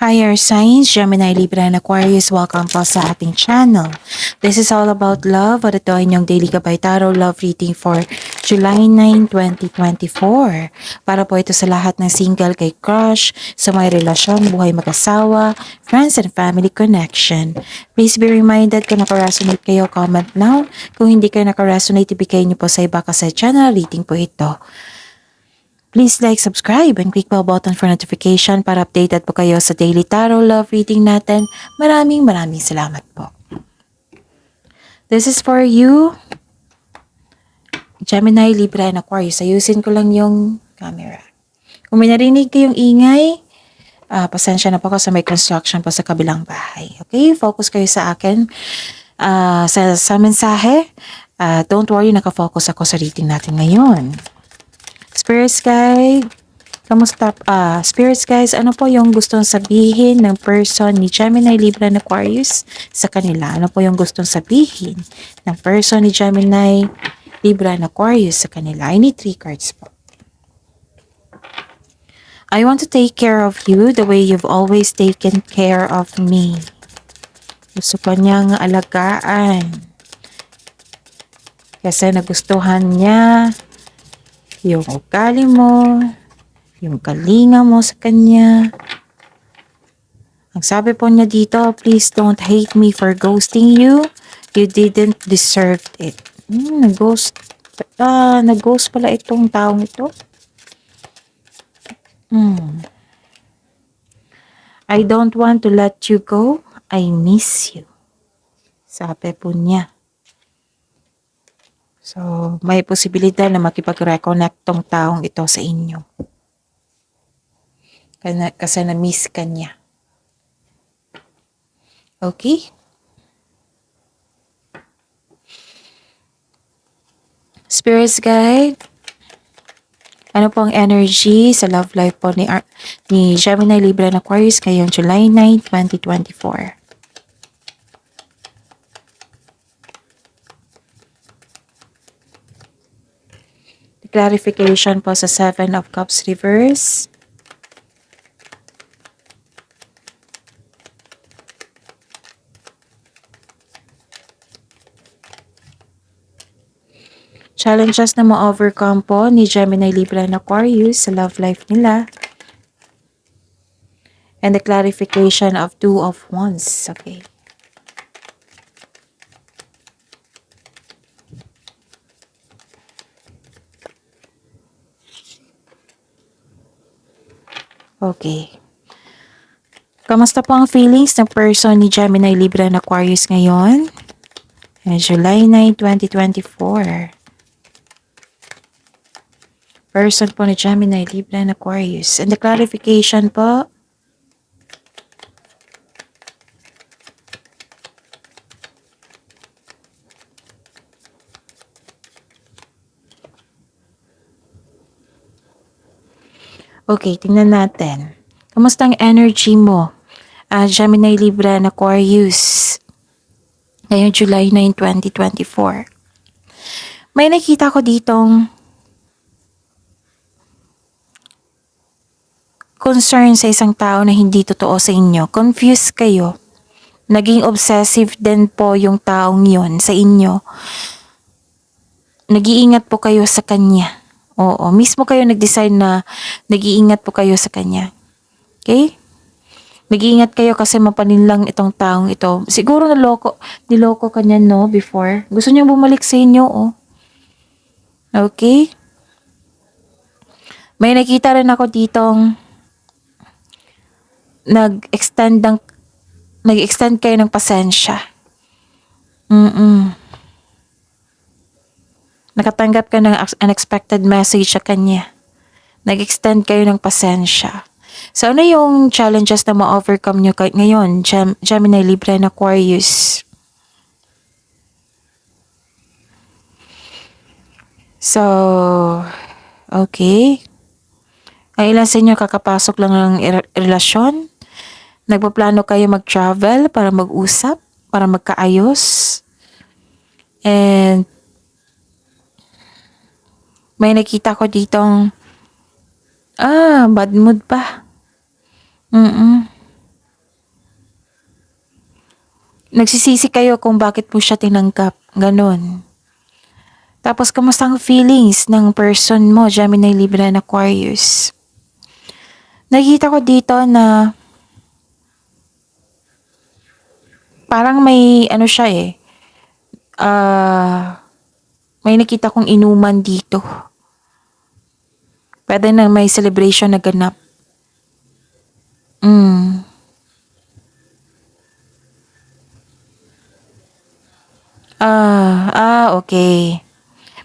Fire signs, Gemini, Libra, and Aquarius, welcome po sa ating channel. This is all about love at ito ay inyong daily gabay tarot love reading for July 9, 2024. Para po ito sa lahat ng single kay crush, sa may relasyon, buhay mag-asawa, friends and family connection. Please be reminded kung nakaresonate kayo, comment now. Kung hindi kayo nakaresonate, ibigay niyo po sa iba kasi channel reading po ito. Please like, subscribe, and click bell button for notification para updated po kayo sa daily tarot love reading natin. Maraming salamat po. This is for you, Gemini, Libra, and Aquarius. Ayusin ko lang yung camera. Kung may narinig kayong ingay, pasensya na po ako sa may construction po sa kabilang bahay. Okay? Focus kayo sa akin. Sa mensahe, don't worry, nakafocus ako sa reading natin ngayon. Spirits guide, kamusta? Spirits guys, ano po yung gustong sabihin ng person ni Gemini, Libra, and Aquarius sa kanila? Ano po yung gustong sabihin ng person ni Gemini, Libra, and Aquarius sa kanila? I need 3 cards po. I want to take care of you the way you've always taken care of me. Gusto ko niyang alagaan. Kasi nagustuhan niya yung ugali mo, yung kalinga mo sa kanya. Ang sabi po niya dito, please don't hate me for ghosting you. You didn't deserve it. Nag-ghost pala itong taong ito. I don't want to let you go. I miss you. Sabi po niya. So, may posibilidad na makipag-reconnect tong taong ito sa inyo. Kasi na-miss ka niya. Okay? Spirits guide. Ano po ang energy sa love life po ni Gemini, Libra, and Aquarius ngayong July 9, 2024? Clarification po sa 7 of Cups reverse. Challenges na ma-overcome po ni Gemini, Libra, and Aquarius sa love life nila. And the clarification of 2 of Wands. Okay. Okay. Kamusta po ang feelings ng person ni Gemini, Libra, and Aquarius ngayon? July 9, 2024. Person po ni Gemini, Libra, and Aquarius. And the clarification po. Okay, tingnan natin. Kamusta ang energy mo? Gemini, Libra, and Aquarius. Ngayong July 9, 2024. May nakita ko ditong concern sa isang tao na hindi totoo sa inyo. Confused kayo. Naging obsessive din po yung taong yon sa inyo. Nag-iingat po kayo sa kanya. Oo, mismo kayo nag-decide na nag-iingat po kayo sa kanya. Okay? Nag-iingat kayo kasi mapaninlang itong taong ito. Siguro niloko kanya, no, before. Gusto niya bumalik sa inyo, oh. Okay? May nakita rin ako ditong nag-extend kayo ng pasensya. Nakatanggap ka ng unexpected message sa kanya. Nag-extend kayo ng pasensya. So, ano yung challenges na ma-overcome nyo ngayon, Gemini, Libra, and Aquarius? So, okay. Ang ilan sa inyo kakapasok lang ng relasyon? Nagpaplano kayo mag-travel para mag-usap, para magkaayos? And may nakita ko ditong bad mood pa. nagsisisi kayo kung bakit po siya tinanggap. Ganon. Tapos, kamusta ang feelings ng person mo, Gemini, Libra, and Aquarius? Nakikita ko dito na parang may ano siya may nakita kong inuman dito. Pwede na may celebration na ganap. Okay.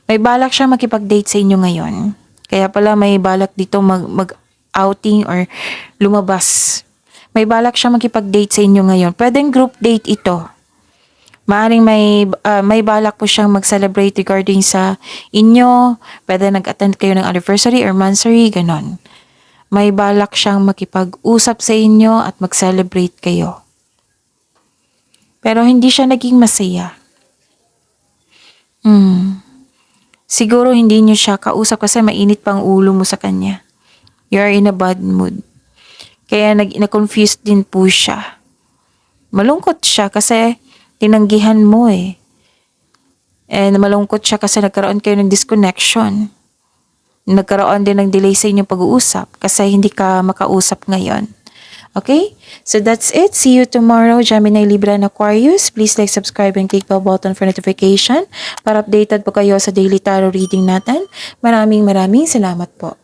May balak siya makipag-date sa inyo ngayon. Kaya pala may balak dito mag-outing or lumabas. May balak siya makipag-date sa inyo ngayon. Pwedeng group date ito. Maaring may balak po siyang mag-celebrate regarding sa inyo. Pwede nag-attend kayo ng anniversary or monthsary, ganon. May balak siyang makipag-usap sa inyo at mag-celebrate kayo. Pero hindi siya naging masaya. Siguro hindi niyo siya kausap kasi mainit pang ulo mo sa kanya. You are in a bad mood. Kaya na-confused din po siya. Malungkot siya kasi tinanggihan mo And malungkot siya kasi nagkaroon kayo ng disconnection. Nagkaroon din ng delay sa inyong pag-uusap kasi hindi ka makausap ngayon. Okay? So that's it. See you tomorrow, Gemini, Libra, and Aquarius. Please like, subscribe, and click bell button for notification para updated po kayo sa daily tarot reading natin. Maraming salamat po.